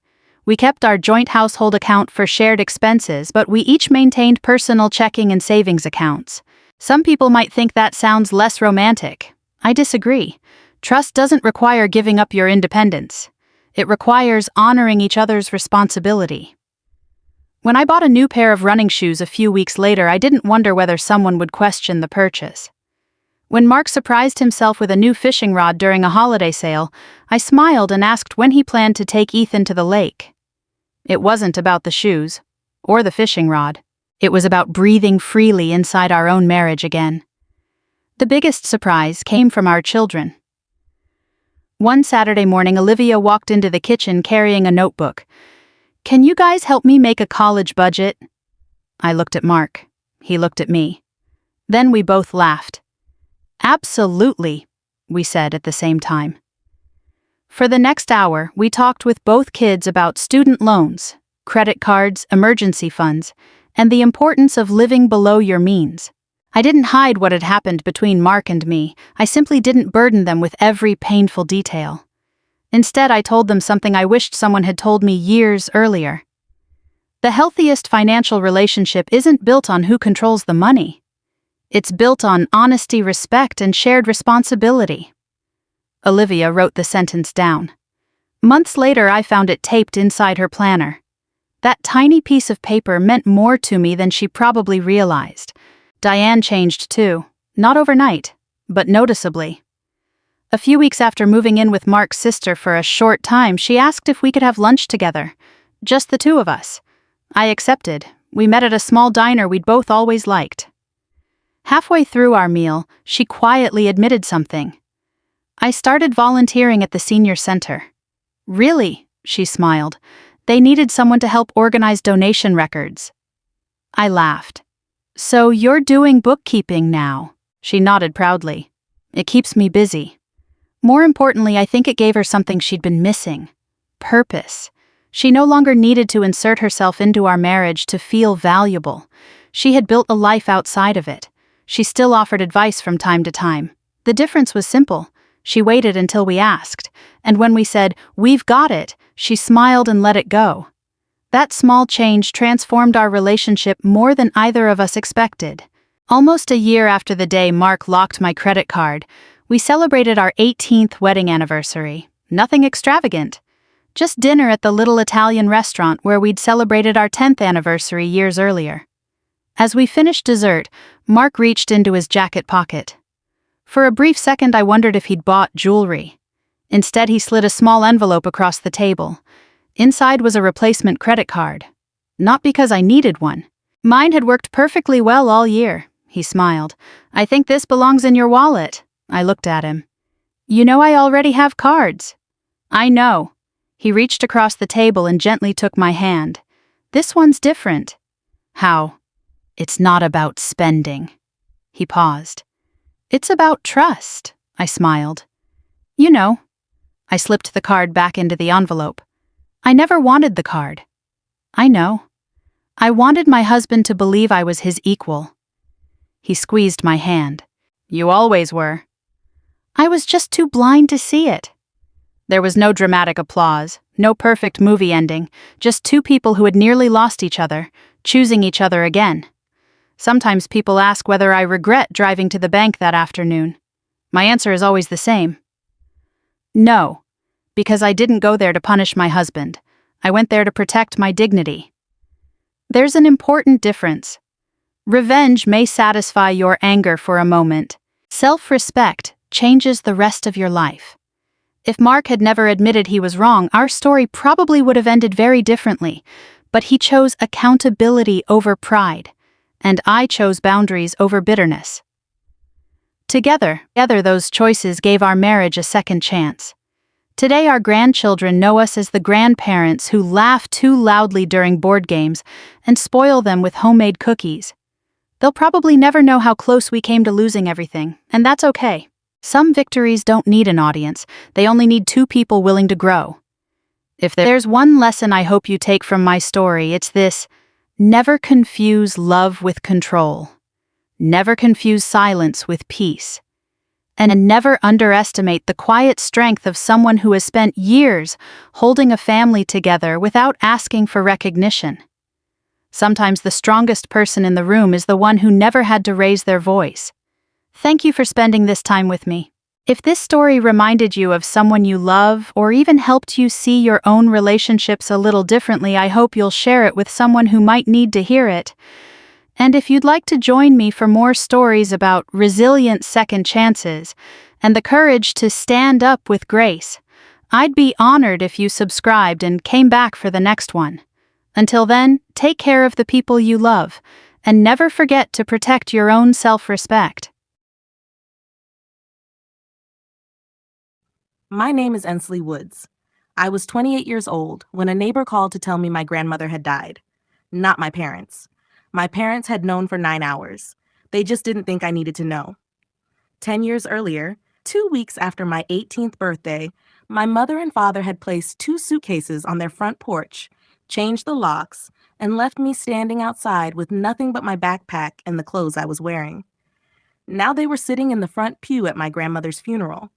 We kept our joint household account for shared expenses, but we each maintained personal checking and savings accounts. Some people might think that sounds less romantic. I disagree. Trust doesn't require giving up your independence. It requires honoring each other's responsibility. When I bought a new pair of running shoes a few weeks later, I didn't wonder whether someone would question the purchase. When Mark surprised himself with a new fishing rod during a holiday sale, I smiled and asked when he planned to take Ethan to the lake. It wasn't about the shoes, or the fishing rod. It was about breathing freely inside our own marriage again. The biggest surprise came from our children. One Saturday morning, Olivia walked into the kitchen carrying a notebook. "Can you guys help me make a college budget?" I looked at Mark. He looked at me. Then we both laughed. "Absolutely," we said at the same time. For the next hour, we talked with both kids about student loans, credit cards, emergency funds, and the importance of living below your means. I didn't hide what had happened between Mark and me. I simply didn't burden them with every painful detail. Instead, I told them something I wished someone had told me years earlier. The healthiest financial relationship isn't built on who controls the money. It's built on honesty, respect, and shared responsibility. Olivia wrote the sentence down. Months later, I found it taped inside her planner. That tiny piece of paper meant more to me than she probably realized. Diane changed too, not overnight, but noticeably. A few weeks after moving in with Mark's sister for a short time, she asked if we could have lunch together. Just the two of us. I accepted. We met at a small diner we'd both always liked. Halfway through our meal, she quietly admitted something. "I started volunteering at the senior center." "Really?" she smiled. "They needed someone to help organize donation records." I laughed. "So you're doing bookkeeping now?" She nodded proudly. "It keeps me busy." More importantly, I think it gave her something she'd been missing. Purpose. She no longer needed to insert herself into our marriage to feel valuable. She had built a life outside of it. She still offered advice from time to time. The difference was simple. She waited until we asked, and when we said, "We've got it," she smiled and let it go. That small change transformed our relationship more than either of us expected. Almost a year after the day Mark locked my credit card, we celebrated our 18th wedding anniversary. Nothing extravagant. Just dinner at the little Italian restaurant where we'd celebrated our 10th anniversary years earlier. As we finished dessert, Mark reached into his jacket pocket. For a brief second, I wondered if he'd bought jewelry. Instead, he slid a small envelope across the table. Inside was a replacement credit card. Not because I needed one. Mine had worked perfectly well all year, he smiled. "I think this belongs in your wallet." I looked at him. "You know I already have cards." "I know." He reached across the table and gently took my hand. "This one's different." "How?" "It's not about spending." He paused. "It's about trust," I smiled. "You know." I slipped the card back into the envelope. "I never wanted the card." "I know. I wanted my husband to believe I was his equal." He squeezed my hand. "You always were." "I was just too blind to see it." There was no dramatic applause, no perfect movie ending, just two people who had nearly lost each other, choosing each other again. Sometimes people ask whether I regret driving to the bank that afternoon. My answer is always the same. No, because I didn't go there to punish my husband. I went there to protect my dignity. There's an important difference. Revenge may satisfy your anger for a moment. Self-respect changes the rest of your life. If Mark had never admitted he was wrong, our story probably would have ended very differently, but he chose accountability over pride, and I chose boundaries over bitterness. Together, those choices gave our marriage a second chance. Today our grandchildren know us as the grandparents who laugh too loudly during board games and spoil them with homemade cookies. They'll probably never know how close we came to losing everything, and that's okay. Some victories don't need an audience, they only need two people willing to grow. If there's one lesson I hope you take from my story, it's this: never confuse love with control. Never confuse silence with peace. And never underestimate the quiet strength of someone who has spent years holding a family together without asking for recognition. Sometimes the strongest person in the room is the one who never had to raise their voice. Thank you for spending this time with me. If this story reminded you of someone you love or even helped you see your own relationships a little differently, I hope you'll share it with someone who might need to hear it. And if you'd like to join me for more stories about resilient second chances and the courage to stand up with grace, I'd be honored if you subscribed and came back for the next one. Until then, take care of the people you love, and never forget to protect your own self-respect. My name is Ensley Woods. I was 28 years old when a neighbor called to tell me my grandmother had died. Not my parents. My parents had known for 9 hours. They just didn't think I needed to know. 10 years earlier, 2 weeks after my 18th birthday, my mother and father had placed 2 suitcases on their front porch, changed the locks, and left me standing outside with nothing but my backpack and the clothes I was wearing. Now they were sitting in the front pew at my grandmother's funeral,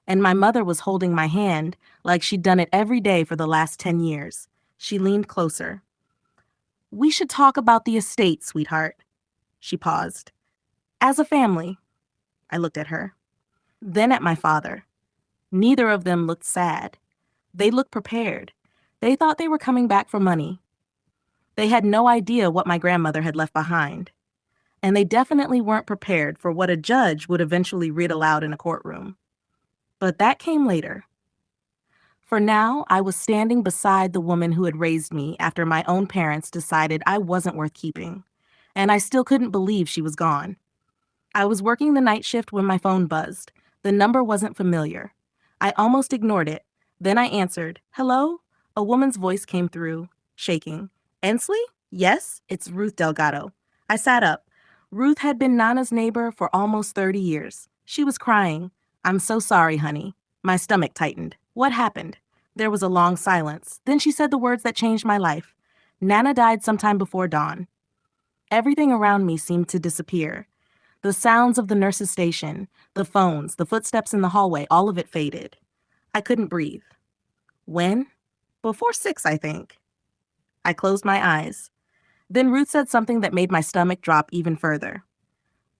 and my mother was holding my hand like she'd done it every day for the last 10 years. She leaned closer. "We should talk about the estate, sweetheart." She paused. "As a family." I looked at her. Then at my father. Neither of them looked sad. They looked prepared. They thought they were coming back for money. They had no idea what my grandmother had left behind. And they definitely weren't prepared for what a judge would eventually read aloud in a courtroom. But that came later. For now, I was standing beside the woman who had raised me after my own parents decided I wasn't worth keeping, and I still couldn't believe she was gone. I was working the night shift when my phone buzzed. The number wasn't familiar. I almost ignored it. Then I answered, "Hello?" A woman's voice came through, shaking. "Ensley? Yes, it's Ruth Delgado." I sat up. Ruth had been Nana's neighbor for almost 30 years. She was crying. "I'm so sorry, honey." My stomach tightened. What happened? There was a long silence. Then she said the words that changed my life. "Nana died sometime before dawn." Everything around me seemed to disappear. The sounds of the nurse's station, the phones, the footsteps in the hallway, all of it faded. I couldn't breathe. When? Before 6, I think. I closed my eyes. Then Ruth said something that made my stomach drop even further.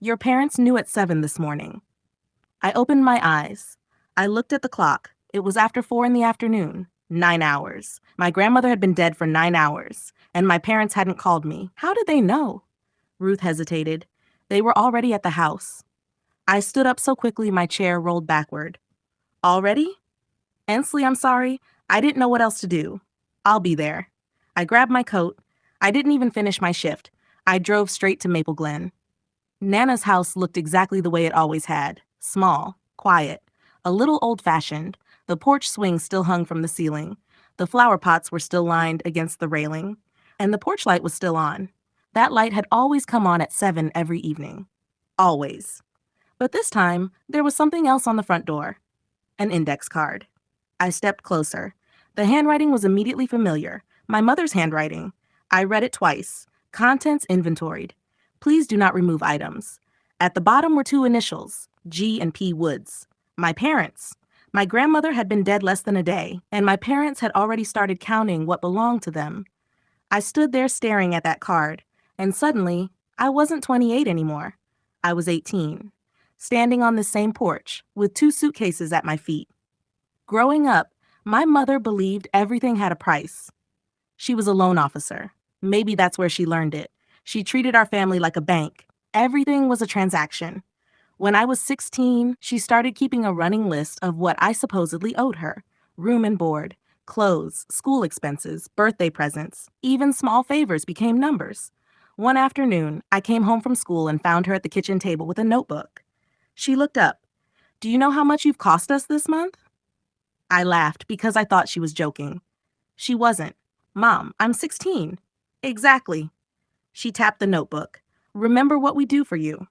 "Your parents knew at 7 this morning." I opened my eyes. I looked at the clock. It was after 4 in the afternoon. 9 hours. My grandmother had been dead for 9 hours, and my parents hadn't called me. How did they know? Ruth hesitated. They were already at the house. I stood up so quickly my chair rolled backward. "Already?" "Ensley, I'm sorry. I didn't know what else to do." "I'll be there." I grabbed my coat. I didn't even finish my shift. I drove straight to Maple Glen. Nana's house looked exactly the way it always had. Small, quiet, a little old-fashioned. The porch swing still hung from the ceiling. The flower pots were still lined against the railing. And the porch light was still on. That light had always come on at 7 every evening. Always. But this time, there was something else on the front door. An index card. I stepped closer. The handwriting was immediately familiar. My mother's handwriting. I read it twice. Contents inventoried. Please do not remove items. At the bottom were 2 initials, G and P Woods. My parents. My grandmother had been dead less than a day, and my parents had already started counting what belonged to them. I stood there staring at that card, and suddenly, I wasn't 28 anymore. I was 18, standing on the same porch with 2 suitcases at my feet. Growing up, my mother believed everything had a price. She was a loan officer. Maybe that's where she learned it. She treated our family like a bank. Everything was a transaction. When I was 16, she started keeping a running list of what I supposedly owed her: room and board, clothes, school expenses, birthday presents, even small favors became numbers. One afternoon, I came home from school and found her at the kitchen table with a notebook. She looked up. "Do you know how much you've cost us this month?" I laughed because I thought she was joking. She wasn't. "Mom, I'm 16. "Exactly." She tapped the notebook. "Remember what we do for you."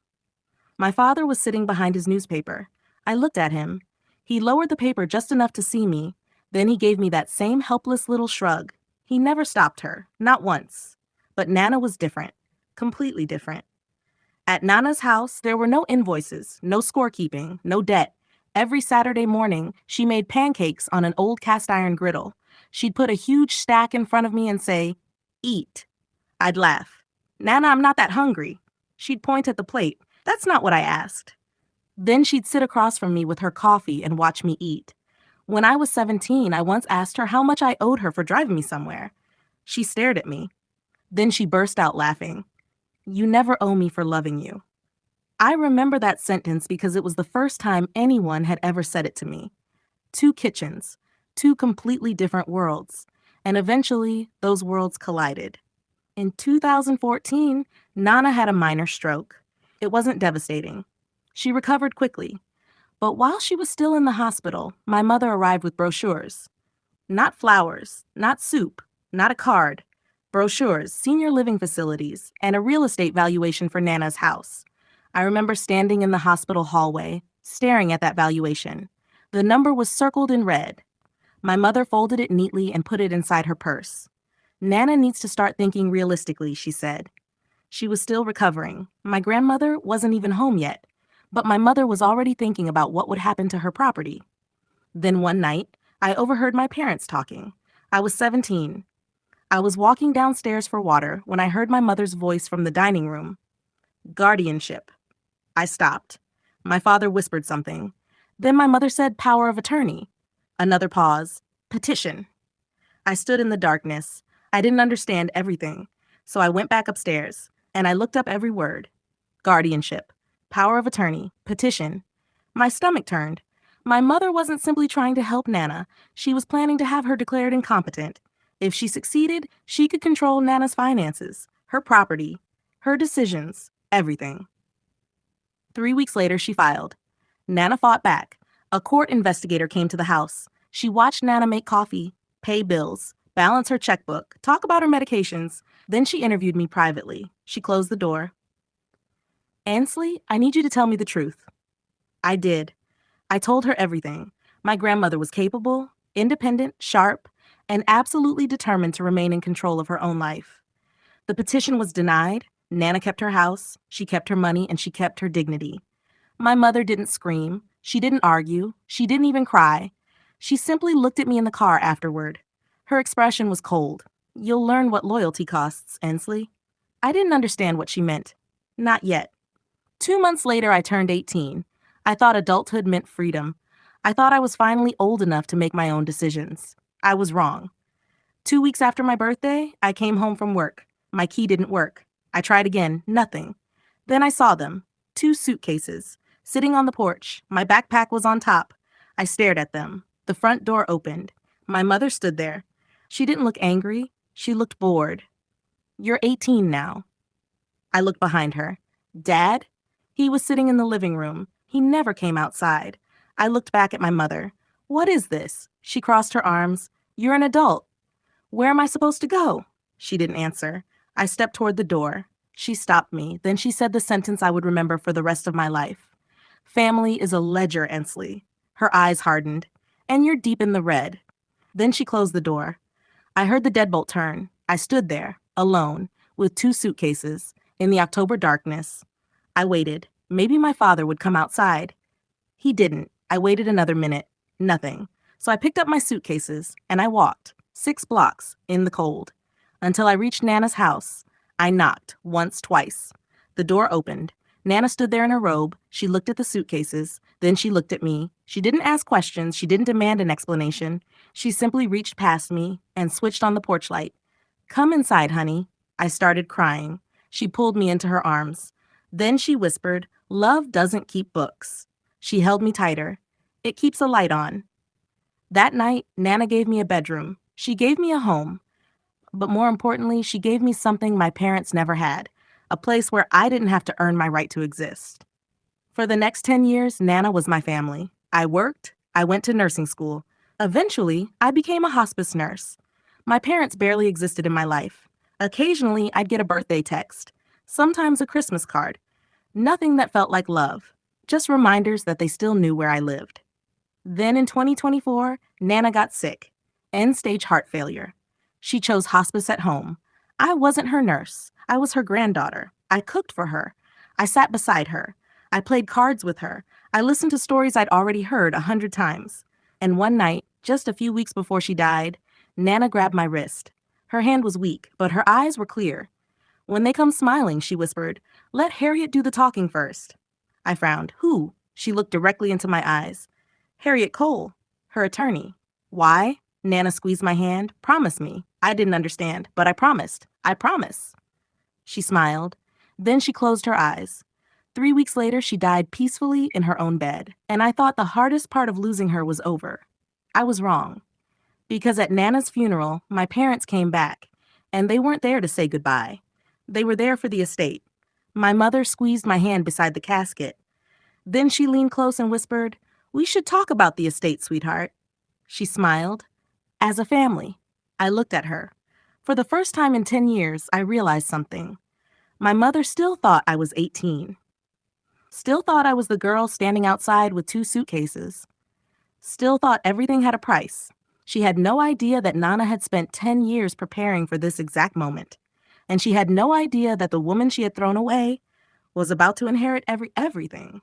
My father was sitting behind his newspaper. I looked at him. He lowered the paper just enough to see me. Then he gave me that same helpless little shrug. He never stopped her, not once. But Nana was different, completely different. At Nana's house, there were no invoices, no scorekeeping, no debt. Every Saturday morning, she made pancakes on an old cast iron griddle. She'd put a huge stack in front of me and say, "Eat." I'd laugh. "Nana, I'm not that hungry." She'd point at the plate. "That's not what I asked." Then she'd sit across from me with her coffee and watch me eat. When I was 17, I once asked her how much I owed her for driving me somewhere. She stared at me. Then she burst out laughing. "You never owe me for loving you." I remember that sentence because it was the first time anyone had ever said it to me. 2 kitchens, 2 completely different worlds, and eventually those worlds collided. In 2014, Nana had a minor stroke. It wasn't devastating. She recovered quickly. But while she was still in the hospital, my mother arrived with brochures. Not flowers, not soup, not a card. Brochures, senior living facilities, and a real estate valuation for Nana's house. I remember standing in the hospital hallway, staring at that valuation. The number was circled in red. My mother folded it neatly and put it inside her purse. "Nana needs to start thinking realistically," she said. She was still recovering. My grandmother wasn't even home yet, but my mother was already thinking about what would happen to her property. Then one night, I overheard my parents talking. I was 17. I was walking downstairs for water when I heard my mother's voice from the dining room. "Guardianship." I stopped. My father whispered something. Then my mother said power of attorney. Another pause. "Petition." I stood in the darkness. I didn't understand everything, so I went back upstairs, and I looked up every word. Guardianship, power of attorney, petition. My stomach turned. My mother wasn't simply trying to help Nana. She was planning to have her declared incompetent. If she succeeded, she could control Nana's finances, her property, her decisions, everything. 3 weeks later, she filed. Nana fought back. A court investigator came to the house. She watched Nana make coffee, pay bills, balance her checkbook, talk about her medications. Then she interviewed me privately. She closed the door. "Ansley, I need you to tell me the truth." I did. I told her everything. My grandmother was capable, independent, sharp, and absolutely determined to remain in control of her own life. The petition was denied. Nana kept her house, she kept her money, and she kept her dignity. My mother didn't scream. She didn't argue. She didn't even cry. She simply looked at me in the car afterward. Her expression was cold. "You'll learn what loyalty costs, Ensley." I didn't understand what she meant. Not yet. 2 months later, I turned 18. I thought adulthood meant freedom. I thought I was finally old enough to make my own decisions. I was wrong. 2 weeks after my birthday, I came home from work. My key didn't work. I tried again, nothing. Then I saw them, 2 suitcases, sitting on the porch. My backpack was on top. I stared at them. The front door opened. My mother stood there. She didn't look angry. She looked bored. "You're 18 now." I looked behind her. "Dad?" He was sitting in the living room. He never came outside. I looked back at my mother. "What is this?" She crossed her arms. "You're an adult." "Where am I supposed to go?" She didn't answer. I stepped toward the door. She stopped me. Then she said the sentence I would remember for the rest of my life. "Family is a ledger, Ensley." Her eyes hardened. "And you're deep in the red." Then she closed the door. I heard the deadbolt turn. I stood there, alone, with 2 suitcases, in the October darkness. I waited. Maybe my father would come outside. He didn't. I waited another minute. Nothing. So I picked up my suitcases, and I walked, 6 blocks, in the cold, until I reached Nana's house. I knocked, once, twice. The door opened. Nana stood there in her robe. She looked at the suitcases. Then she looked at me. She didn't ask questions. She didn't demand an explanation. She simply reached past me and switched on the porch light. "Come inside, honey." I started crying. She pulled me into her arms. Then she whispered, "Love doesn't keep books." She held me tighter. "It keeps a light on." That night, Nana gave me a bedroom. She gave me a home. But more importantly, she gave me something my parents never had, a place where I didn't have to earn my right to exist. For the next 10 years, Nana was my family. I worked, I went to nursing school. Eventually, I became a hospice nurse. My parents barely existed in my life. Occasionally, I'd get a birthday text, sometimes a Christmas card. Nothing that felt like love, just reminders that they still knew where I lived. Then in 2024, Nana got sick, end-stage heart failure. She chose hospice at home. I wasn't her nurse. I was her granddaughter. I cooked for her. I sat beside her. I played cards with her. I listened to stories I'd already heard 100 times. And one night, just a few weeks before she died, Nana grabbed my wrist. Her hand was weak, but her eyes were clear. "When they come smiling," she whispered, "let Harriet do the talking first." I frowned. "Who?" She looked directly into my eyes. "Harriet Cole, her attorney." "Why?" Nana squeezed my hand. "Promise me." I didn't understand, but I promised. "I promise." She smiled. Then she closed her eyes. 3 weeks later, she died peacefully in her own bed, and I thought the hardest part of losing her was over. I was wrong. Because at Nana's funeral, my parents came back, and they weren't there to say goodbye. They were there for the estate. My mother squeezed my hand beside the casket. Then she leaned close and whispered, "We should talk about the estate, sweetheart." She smiled. "As a family." I looked at her. For the first time in 10 years, I realized something. My mother still thought I was 18. Still thought I was the girl standing outside with 2 suitcases. Still thought everything had a price. She had no idea that Nana had spent 10 years preparing for this exact moment. And she had no idea that the woman she had thrown away was about to inherit everything.